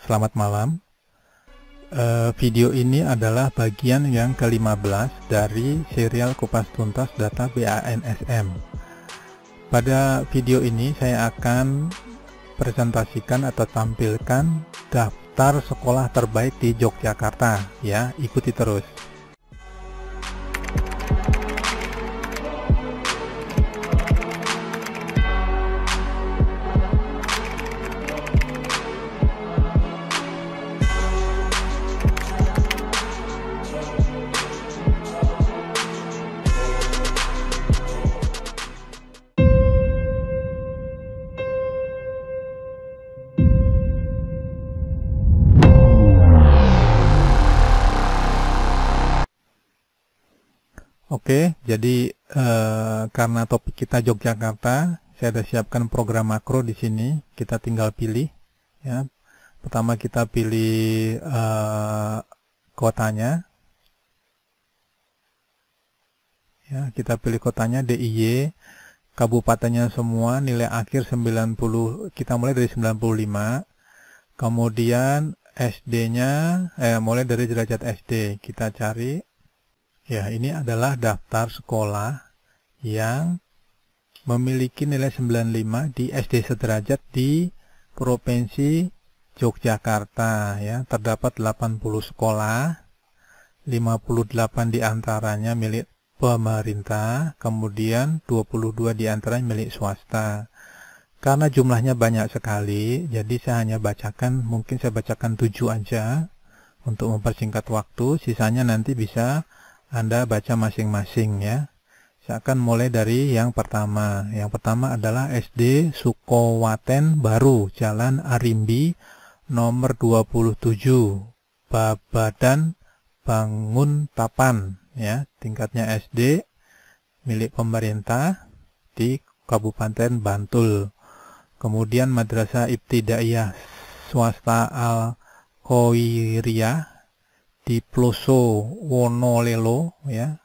Selamat malam. Video ini adalah bagian yang ke-15 dari serial kupas tuntas data BANSM. Pada video ini saya akan presentasikan atau tampilkan daftar sekolah terbaik di Yogyakarta. Ya, ikuti terus. Oke, jadi karena topik kita Yogyakarta, saya sudah siapkan program makro di sini. Kita tinggal pilih. Ya, pertama kita pilih kotanya. Ya, kita pilih kotanya DIY, kabupatennya semua, nilai akhir 90. Kita mulai dari 95. Kemudian SD-nya, mulai dari derajat SD. Kita cari. Ya, ini adalah daftar sekolah yang memiliki nilai 95 di SD sederajat di Provinsi Yogyakarta. Ya, terdapat 80 sekolah, 58 diantaranya milik pemerintah, kemudian 22 diantaranya milik swasta. Karena jumlahnya banyak sekali, jadi saya hanya bacakan, mungkin saya bacakan 7 aja untuk mempersingkat waktu, sisanya nanti bisa Anda baca masing-masing ya. Saya akan mulai dari yang pertama. Yang pertama adalah SD Sukowaten Baru, Jalan Arimbi, nomor 27, Babadan Banguntapan, ya, tingkatnya SD, milik pemerintah di Kabupaten Bantul. Kemudian Madrasah Ibtidaiyah Swasta Al-Khoiriyah di Ploso Wonolelo, ya,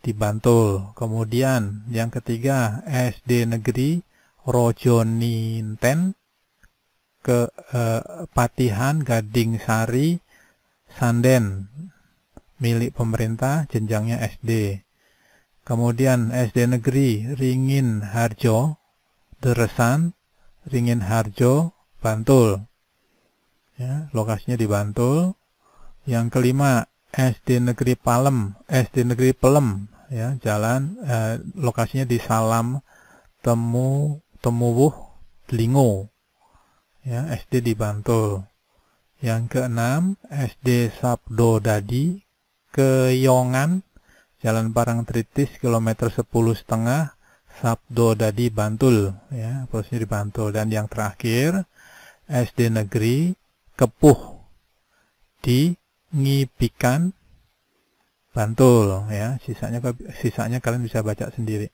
di Bantul. Kemudian yang ketiga SD Negeri Rojoninten ke Patihan Gading Sari Sanden, milik pemerintah, jenjangnya SD. Kemudian SD Negeri Ringin Harjo Deresan, Ringin Harjo, Bantul, ya, lokasinya di Bantul. Yang kelima SD Negeri Palem, SD Negeri Pelem, ya, jalan lokasinya di Salam Temuwuh Delingo, ya, SD di Bantul. Yang keenam SD Sabdo Dadi Keyongan, Jalan Parangtritis kilometer 10,5, Sabdo Dadi Bantul, ya, posisinya di Bantul. Dan yang terakhir SD Negeri Kepuh di Ngipikan, Bantul, ya. Sisanya kalian bisa baca sendiri.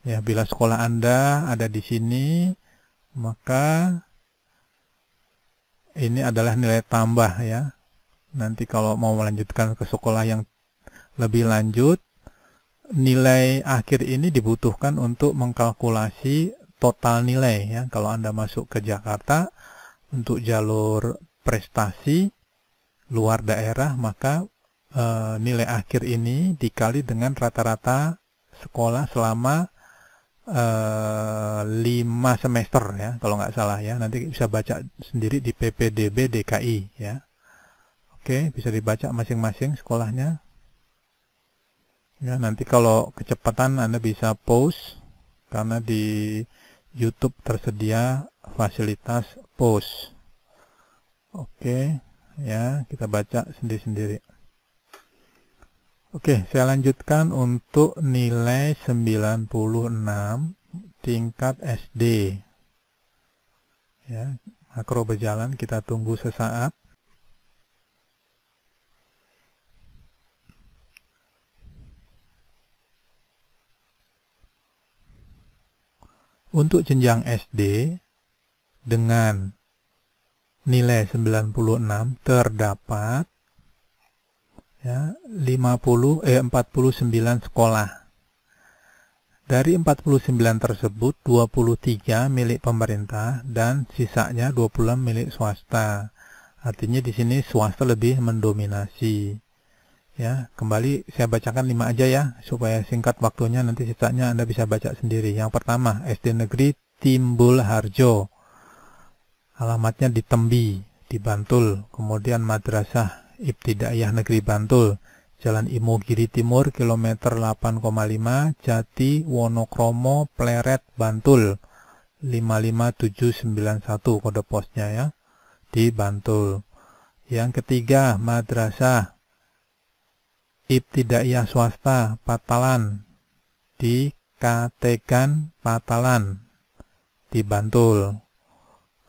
Ya, bila sekolah Anda ada di sini, maka ini adalah nilai tambah ya. Nanti kalau mau melanjutkan ke sekolah yang lebih lanjut, nilai akhir ini dibutuhkan untuk mengkalkulasi total nilai ya. Kalau Anda masuk ke Jakarta untuk jalur prestasi luar daerah, maka nilai akhir ini dikali dengan rata-rata sekolah selama 5 semester ya, kalau nggak salah ya. Nanti bisa baca sendiri di PPDB DKI ya. Oke, bisa dibaca masing-masing sekolahnya. Ya, nanti kalau kecepatan Anda bisa pause karena di YouTube tersedia fasilitas pause. Oke, ya, kita baca sendiri-sendiri. Oke, saya lanjutkan untuk nilai 96 tingkat SD. Ya, makro berjalan, kita tunggu sesaat. Untuk jenjang SD dengan nilai 96 terdapat ya 49 sekolah. Dari 49 tersebut, 23 milik pemerintah dan sisanya 20 milik swasta. Artinya di sini swasta lebih mendominasi. Ya, kembali saya bacakan 5 aja ya, supaya singkat waktunya, nanti sisanya Anda bisa baca sendiri. Yang pertama, SD Negeri Timbul Harjo. Alamatnya di Tembi, di Bantul. Kemudian Madrasah Ibtidaiyah Negeri Bantul, Jalan Imogiri Timur, kilometer 8,5, Jati Wonokromo, Pleret, Bantul. 55791 kode posnya ya, di Bantul. Yang ketiga, Madrasah Ibtidaiyah Swasta Patalan, di Kategan Patalan, di Bantul.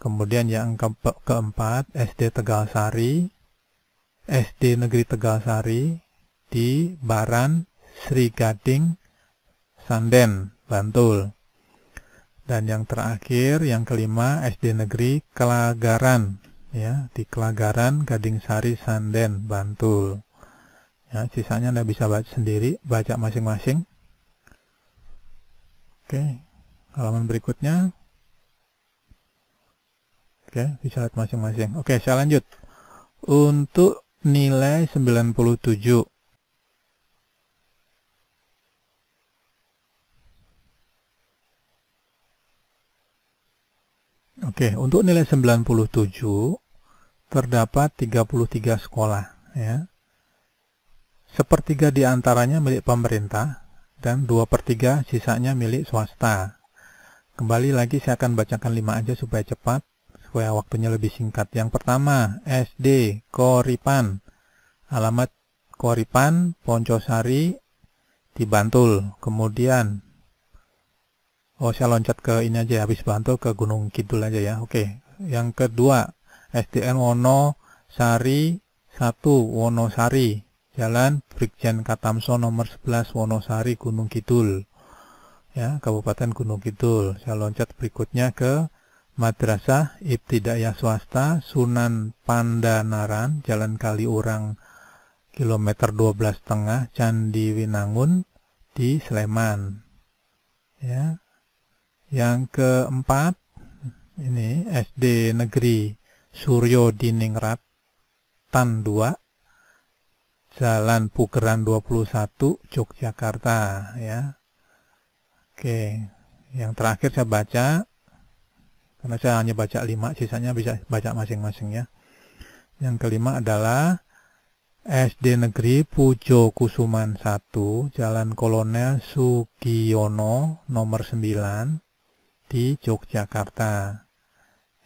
Kemudian yang keempat, SD Tegalsari, SD Negeri Tegalsari, di Baran, Sri Gading, Sanden, Bantul. Dan yang terakhir, yang kelima, SD Negeri Kelagaran, ya, di Kelagaran, Gading Sari, Sanden, Bantul. Ya, sisanya Anda bisa baca sendiri, baca masing-masing. Oke, halaman berikutnya. Oke, bisa lihat masing-masing. Oke, saya lanjut. Untuk nilai 97. Oke, untuk nilai 97 terdapat 33 sekolah ya. Sepertiga di antaranya milik pemerintah dan 2/3 sisanya milik swasta. Kembali lagi saya akan bacakan 5 aja supaya cepat, supaya waktunya lebih singkat. Yang pertama, SD Koripan. Alamat Koripan, Poncosari, di Bantul. Kemudian saya loncat ke ini aja, habis Bantul ke Gunung Kidul aja ya. Oke. Yang kedua, SDN Wonosari 1, Wonosari, Jalan Brigjen Katamso nomor 11, Wonosari, Gunung Kidul. Ya, Kabupaten Gunung Kidul. Saya loncat berikutnya ke Madrasah Ibtidaiyah Swasta Sunan Pandanaran, Jalan Kaliurang, kilometer 12,5, Candi Winangun, di Sleman. Ya. Yang keempat, ini SD Negeri Suryo Diningrat Tan 2, Jalan Pugeran 21, Yogyakarta ya. Oke, yang terakhir saya baca, karena saya hanya baca 5, sisanya bisa baca masing-masing ya. Yang kelima adalah SD Negeri Pujo Kusuman 1, Jalan Kolonel Sugiono nomor 9, di Yogyakarta.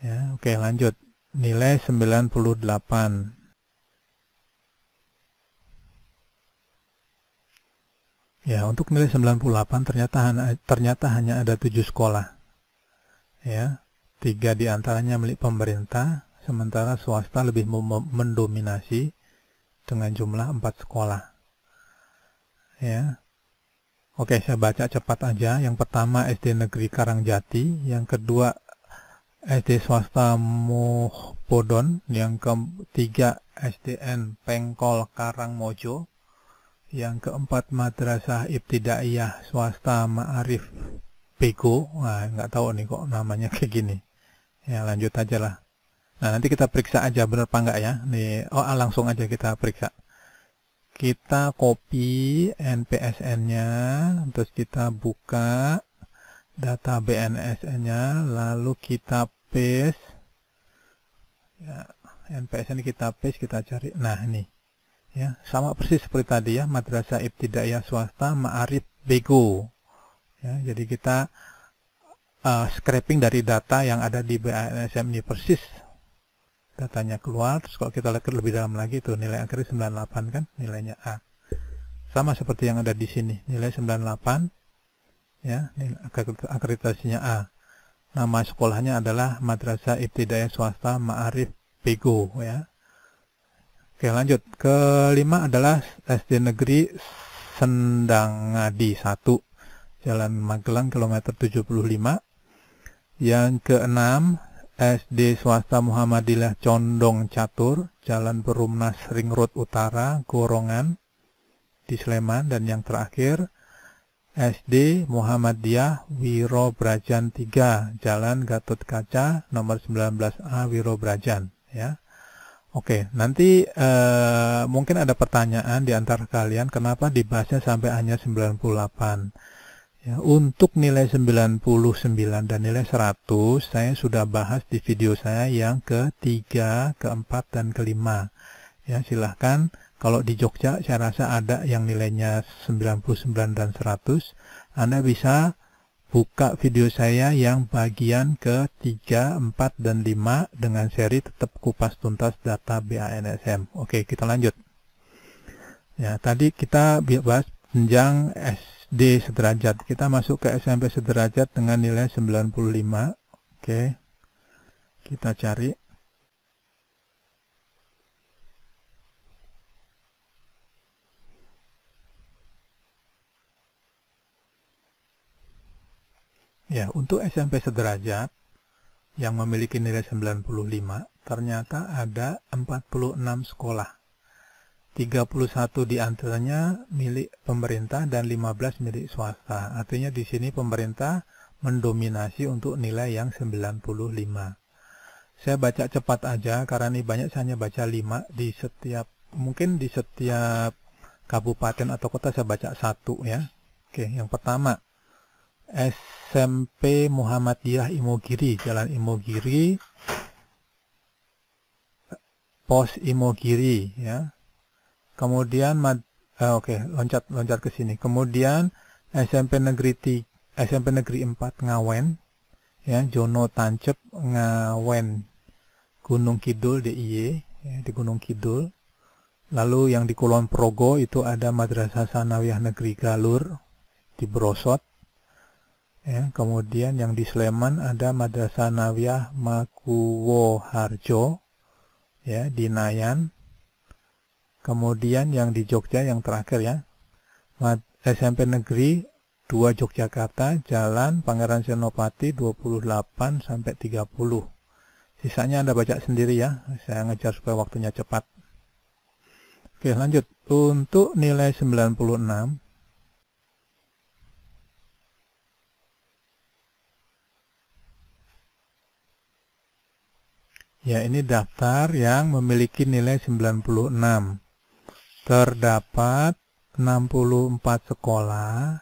Ya, oke, lanjut. Nilai 98. Ya, untuk nilai 98 ternyata hanya ada 7 sekolah. Ya, 3 di antaranya milik pemerintah, sementara swasta lebih mendominasi dengan jumlah 4 sekolah. Ya. Oke, saya baca cepat aja. Yang pertama SD Negeri Karangjati, yang kedua SD Swasta Muhbodon, yang ketiga SDN Pengkol Karangmojo, yang keempat Madrasah Ibtidaiyah Swasta Ma'arif Bego. Nah, nggak tahu nih kok namanya kayak gini. Ya, lanjut aja lah. Nah, nanti kita periksa aja bener apa enggak ya. Nih, langsung aja kita periksa. Kita copy NPSN-nya, terus kita buka data BNSN-nya, lalu kita paste. Ya, NPSN kita paste, kita cari. Nah, ini. Ya, sama persis seperti tadi ya, Madrasah Ibtidaiyah Swasta Ma'arif Bego. Ya, jadi kita scraping dari data yang ada di BNSM ini persis. Datanya keluar, terus kalau kita lihat lebih dalam lagi tuh nilai akhirnya 98 kan, nilainya A. Sama seperti yang ada di sini, nilai 98 ya, nilai akreditasinya A. Nama sekolahnya adalah Madrasah Ibtidaiyah Swasta Ma'arif Bego ya. Oke, lanjut. Kelima adalah SD Negeri Sendangadi 1, Jalan Magelang kilometer 75. Yang keenam SD Swasta Muhammadiyah Condong Catur, Jalan Perumnas Ring Road Utara, Gorongan, di Sleman. Dan yang terakhir SD Muhammadiyah Wiro Brajan 3, Jalan Gatot Kaca, nomor 19A Wiro Brajan, ya. Oke, nanti mungkin ada pertanyaan di antara kalian, kenapa dibahasnya sampai hanya 98. Ya, untuk nilai 99 dan nilai 100, saya sudah bahas di video saya yang ke-3, ke-4, dan ke-5. Ya, silahkan. Kalau di Jogja, saya rasa ada yang nilainya 99 dan 100. Anda bisa buka video saya yang bagian ke-3, 4, dan 5 dengan seri tetap kupas tuntas data BANSM. Oke, kita lanjut. Ya, tadi kita bahas jenjang SD sederajat. Kita masuk ke SMP sederajat dengan nilai 95. Oke, kita cari. Ya, untuk SMP sederajat yang memiliki nilai 95, ternyata ada 46 sekolah. 31 diantaranya milik pemerintah dan 15 milik swasta. Artinya di sini pemerintah mendominasi untuk nilai yang 95. Saya baca cepat aja karena ini banyak, saya hanya baca 5 di setiap, mungkin di setiap kabupaten atau kota saya baca 1 ya. Oke, yang pertama SMP Muhammadiyah Imogiri, Jalan Imogiri, Pos Imogiri, ya. Kemudian loncat ke sini. Kemudian SMP Negeri 4 Ngawen, ya, Jono Tancep Ngawen, Gunung Kidul DIY, ya, di Gunung Kidul. Lalu yang di Kulon Progo itu ada Madrasah Sanawiyah Negeri Galur di Brosot. Ya, kemudian yang di Sleman ada Madrasah Sanawiyah Makuwo Harjo, ya, di Nayan. Kemudian yang di Jogja yang terakhir, ya, SMP Negeri 2 Yogyakarta, Jalan Pangeran Senopati 28 sampai 30. Sisanya Anda baca sendiri ya. Saya ngejar supaya waktunya cepat. Oke, lanjut. Untuk nilai 96, ya, ini daftar yang memiliki nilai 96. Terdapat 64 sekolah,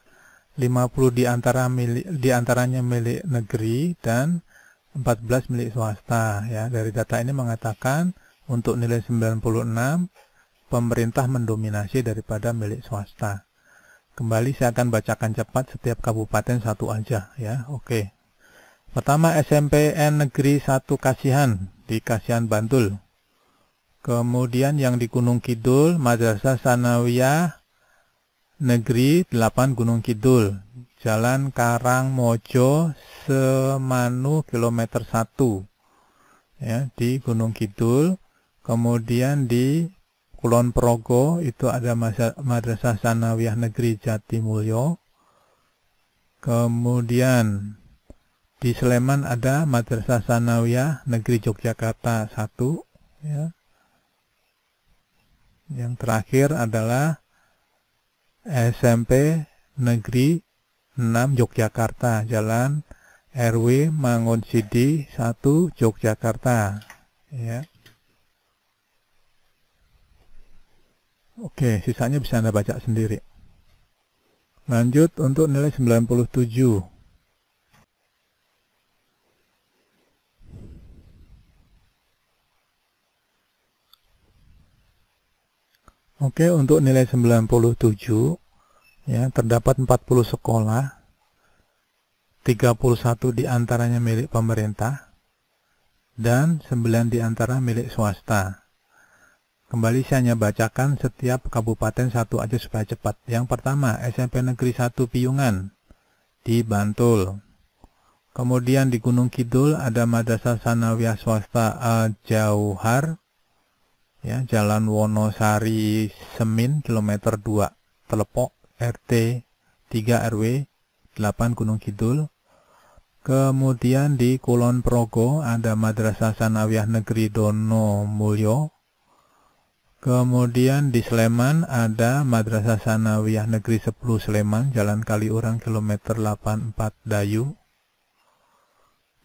50 diantaranya milik negeri dan 14 milik swasta. Ya, dari data ini mengatakan untuk nilai 96 pemerintah mendominasi daripada milik swasta. Kembali saya akan bacakan cepat setiap kabupaten satu aja ya. Oke. Pertama SMPN Negeri 1 Kasihan di Kasihan Bantul. Kemudian yang di Gunung Kidul Madrasah Sanawiyah Negeri 8 Gunung Kidul, Jalan Karangmojo Semanu kilometer 1, ya, di Gunung Kidul. Kemudian di Kulon Progo itu ada Madrasah Sanawiyah Negeri Jatimulyo. Kemudian di Sleman ada Madrasah Sanawiyah Negeri Yogyakarta 1, ya. Yang terakhir adalah SMP Negeri 6 Yogyakarta, Jalan RW Mangun Sidi 1 Yogyakarta, ya. Oke, sisanya bisa Anda baca sendiri. Lanjut untuk nilai 97. Oke, untuk nilai 97, ya, terdapat 40 sekolah, 31 diantaranya milik pemerintah, dan 9 diantara milik swasta. Kembali saya hanya bacakan setiap kabupaten satu aja supaya cepat. Yang pertama, SMP Negeri 1 Piyungan di Bantul. Kemudian di Gunung Kidul ada Madrasah Sanawiyah Swasta Al-Jauhar, ya, Jalan Wonosari Semin kilometer 2, Telepok, RT 3 RW 8 Gunung Kidul. Kemudian di Kulon Progo ada Madrasah Sanawiyah Negeri Dono Mulyo. Kemudian di Sleman ada Madrasah Sanawiyah Negeri 10 Sleman, Jalan Kaliurang kilometer 84 Dayu.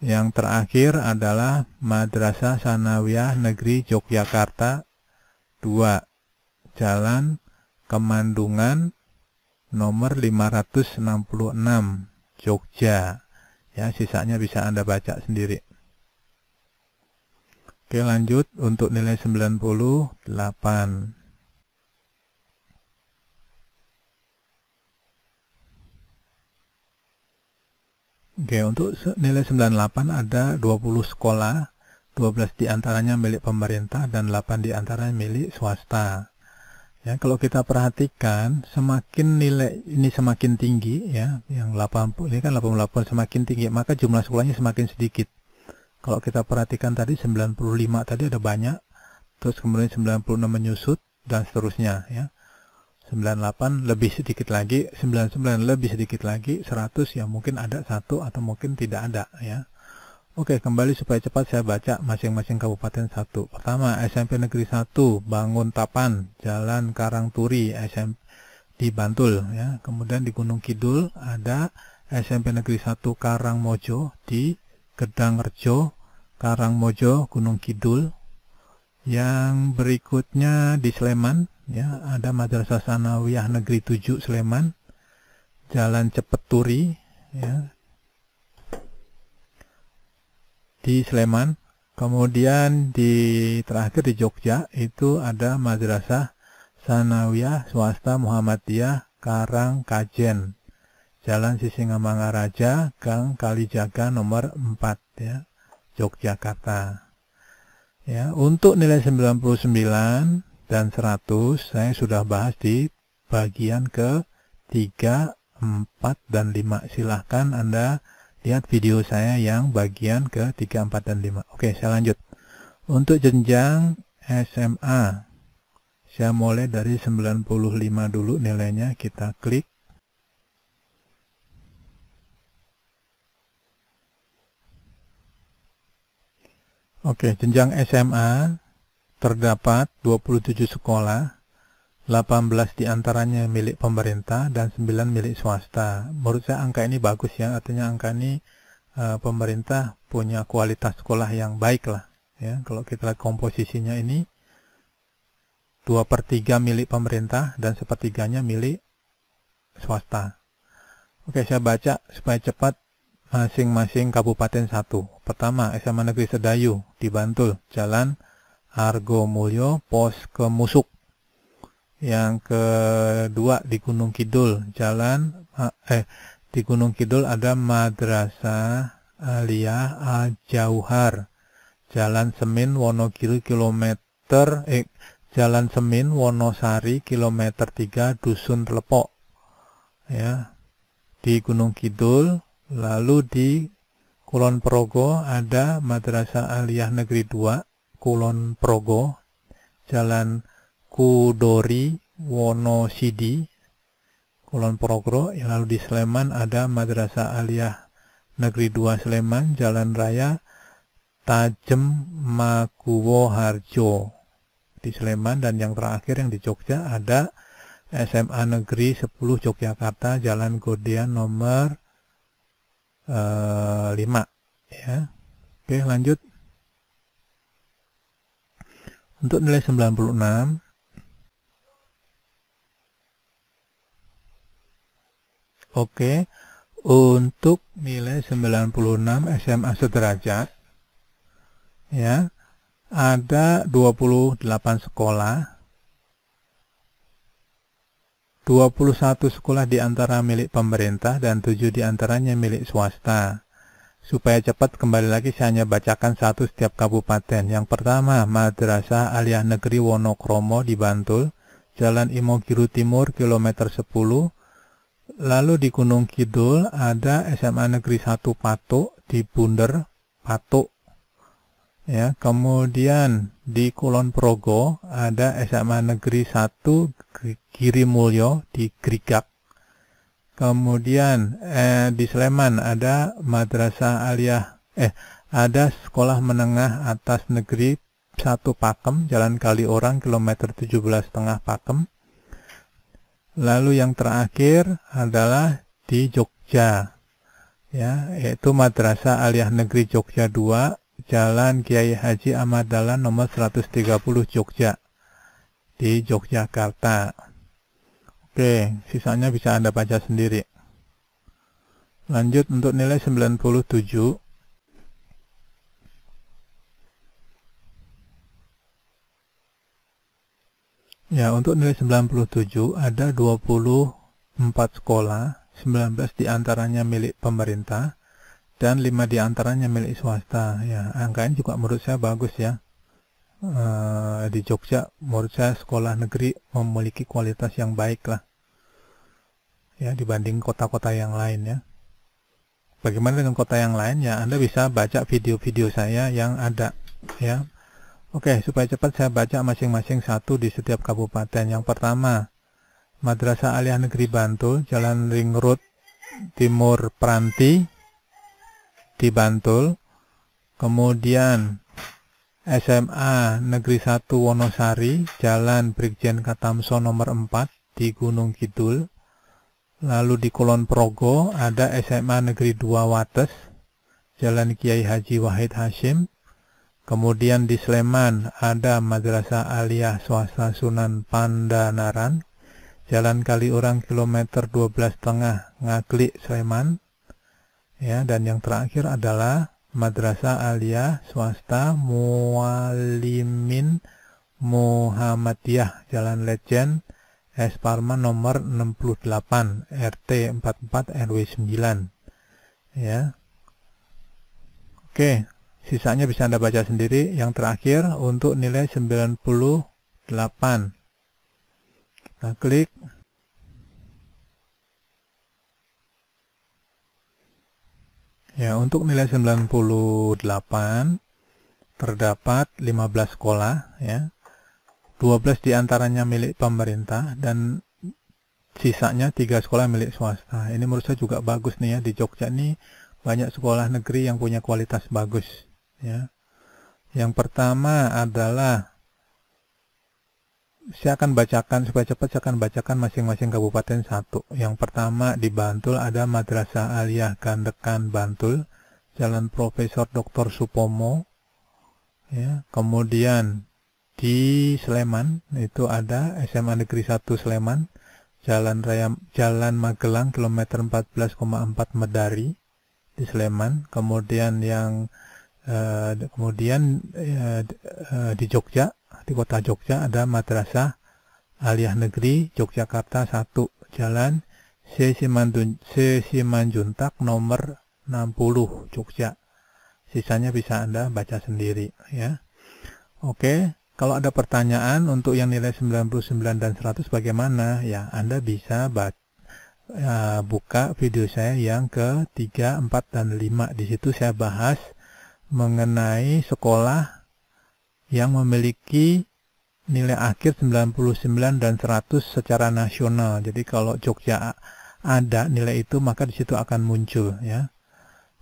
Yang terakhir adalah Madrasah Sanawiyah Negeri Yogyakarta 2, Jalan Kemandungan nomor 566 Jogja. Ya, sisanya bisa Anda baca sendiri. Oke, lanjut untuk nilai 98. Oke, untuk nilai 98 ada 20 sekolah, 12 diantaranya milik pemerintah dan 8 diantaranya milik swasta. Ya, kalau kita perhatikan, semakin nilai ini semakin tinggi, ya, yang 80 ini kan 88 semakin tinggi, maka jumlah sekolahnya semakin sedikit. Kalau kita perhatikan tadi 95 tadi ada banyak, terus kemudian 96 menyusut dan seterusnya, ya. 98 lebih sedikit lagi, 99 lebih sedikit lagi, 100 ya mungkin ada satu atau mungkin tidak ada, ya. Oke, kembali supaya cepat saya baca masing-masing kabupaten satu. Pertama, SMP Negeri 1 Banguntapan, Jalan Karangturi, SMP di Bantul, ya. Kemudian di Gunung Kidul ada SMP Negeri 1 Karangmojo di Gedangrejo, Karangmojo, Gunung Kidul. Yang berikutnya di Sleman, ya, ada Madrasah Sanawiyah Negeri 7 Sleman, Jalan Cepeturi, ya, di Sleman. Kemudian terakhir di Jogja itu ada Madrasah Sanawiyah Swasta Muhammadiyah Karangkajen, Jalan Sisingamangaraja, Gang Kalijaga nomor 4, ya, Yogyakarta. Ya, untuk nilai 99 dan 100 saya sudah bahas di bagian ke 3, 4, dan 5. Silahkan Anda lihat video saya yang bagian ke 3, 4, dan 5. Oke, saya lanjut. Untuk jenjang SMA, saya mulai dari 95 dulu nilainya, kita klik. Oke, jenjang SMA terdapat 27 sekolah, 18 diantaranya milik pemerintah dan 9 milik swasta. Menurut saya angka ini bagus, ya, artinya angka ini pemerintah punya kualitas sekolah yang baik lah, ya. Kalau kita lihat komposisinya ini 2/3 milik pemerintah dan 1/3-nya milik swasta. Oke, saya baca supaya cepat masing-masing kabupaten satu. Pertama, SMA Negeri Sedayu di Bantul, Jalan Argomulyo, Pos Kemusuk. Yang kedua di Gunung Kidul, di Gunung Kidul ada Madrasah Aliyah Al-Jauhar, Jalan Semin Wonogiri Jalan Semin Wonosari kilometer 3 Dusun Telepok, ya, di Gunung Kidul. Lalu di Kulon Progo ada Madrasah Aliyah Negeri 2 Kulon Progo, Jalan Kudori Wonosidi, Kulon Progo. Lalu di Sleman ada Madrasah Aliyah Negeri 2 Sleman, Jalan Raya Tajem Maguwo Harjo di Sleman. Dan yang terakhir yang di Jogja ada SMA Negeri 10 Yogyakarta, Jalan Godean nomor 5, ya. Oke, lanjut. Untuk nilai 96, oke, untuk nilai 96 SMA sederajat, ya, ada 28 sekolah, 21 sekolah diantara milik pemerintah dan 7 diantaranya milik swasta. Supaya cepat, kembali lagi saya hanya bacakan satu setiap kabupaten. Yang pertama, Madrasah Aliyah Negeri Wonokromo di Bantul, Jalan Imogiri Timur kilometer 10. Lalu di Gunung Kidul ada SMA Negeri 1 Patuk di Bunder, Patuk, ya. Kemudian di Kulon Progo ada SMA Negeri 1 Girimulyo di Grigak. Kemudian di Sleman ada Madrasah Aliyah ada Sekolah Menengah Atas Negeri 1 Pakem, Jalan Kaliorang, kilometer 17,5 Pakem. Lalu yang terakhir adalah di Jogja, ya, yaitu Madrasah Aliyah Negeri Jogja 2, Jalan Kiai Haji Ahmad Dahlan nomor 130 Jogja, di Yogyakarta. Oke, sisanya bisa Anda baca sendiri. Lanjut untuk nilai 97. Ya, untuk nilai 97 ada 24 sekolah, 19 diantaranya milik pemerintah, dan 5 diantaranya milik swasta. Ya, angkanya juga menurut saya bagus ya. Di Jogja, menurut saya sekolah negeri memiliki kualitas yang baik lah, ya, dibanding kota-kota yang lain ya. Bagaimana dengan kota yang lain? Ya, Anda bisa baca video-video saya yang ada, ya. Oke, supaya cepat saya baca masing-masing satu di setiap kabupaten. Yang pertama, Madrasah Aliyah Negeri Bantul, Jalan Ring Road Timur Pranti di Bantul. Kemudian SMA Negeri 1 Wonosari, Jalan Brigjen Katamso nomor 4 di Gunung Kidul. Lalu di Kulon Progo ada SMA Negeri 2 Wates, Jalan Kiai Haji Wahid Hashim. Kemudian di Sleman ada Madrasah Aliyah Swasta Sunan Pandanaran, Jalan Kaliurang kilometer 12,5 Ngaglik, Sleman. Ya, dan yang terakhir adalah Madrasah Aliyah Swasta Muallimin Muhammadiyah, Jalan Lejen S. Parman nomor 68 RT 44 RW 9. Ya. Oke. Sisanya bisa Anda baca sendiri. Yang terakhir untuk nilai 98. Kita klik. Ya, untuk nilai 98 terdapat 15 sekolah, ya. 12 diantaranya milik pemerintah dan sisanya 3 sekolah milik swasta. Ini menurut saya juga bagus nih ya. Di Jogja ini banyak sekolah negeri yang punya kualitas bagus. Ya. Yang pertama adalah saya akan bacakan supaya cepat, saya akan bacakan masing-masing kabupaten satu. Yang pertama di Bantul ada Madrasah Aliyah Gandekan Bantul, Jalan Profesor Dr. Supomo. Ya. Kemudian di Sleman itu ada SMA Negeri 1 Sleman, Jalan Magelang kilometer 14,4 Medari di Sleman. Kemudian di Jogja, di kota Jogja ada Madrasah Aliyah Negeri Yogyakarta 1, Jalan Simanjuntak nomor 60 Jogja. Sisanya bisa Anda baca sendiri ya. Oke, kalau ada pertanyaan untuk yang nilai 99 dan 100 bagaimana? Ya, Anda bisa buka video saya yang ke-3, 4, dan 5. Di situ saya bahas mengenai sekolah yang memiliki nilai akhir 99 dan 100 secara nasional. Jadi kalau Jogja ada nilai itu, maka di situ akan muncul ya.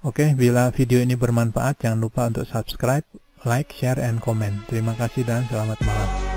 Oke, bila video ini bermanfaat, jangan lupa untuk subscribe, like, share, and comment. Terima kasih dan selamat malam.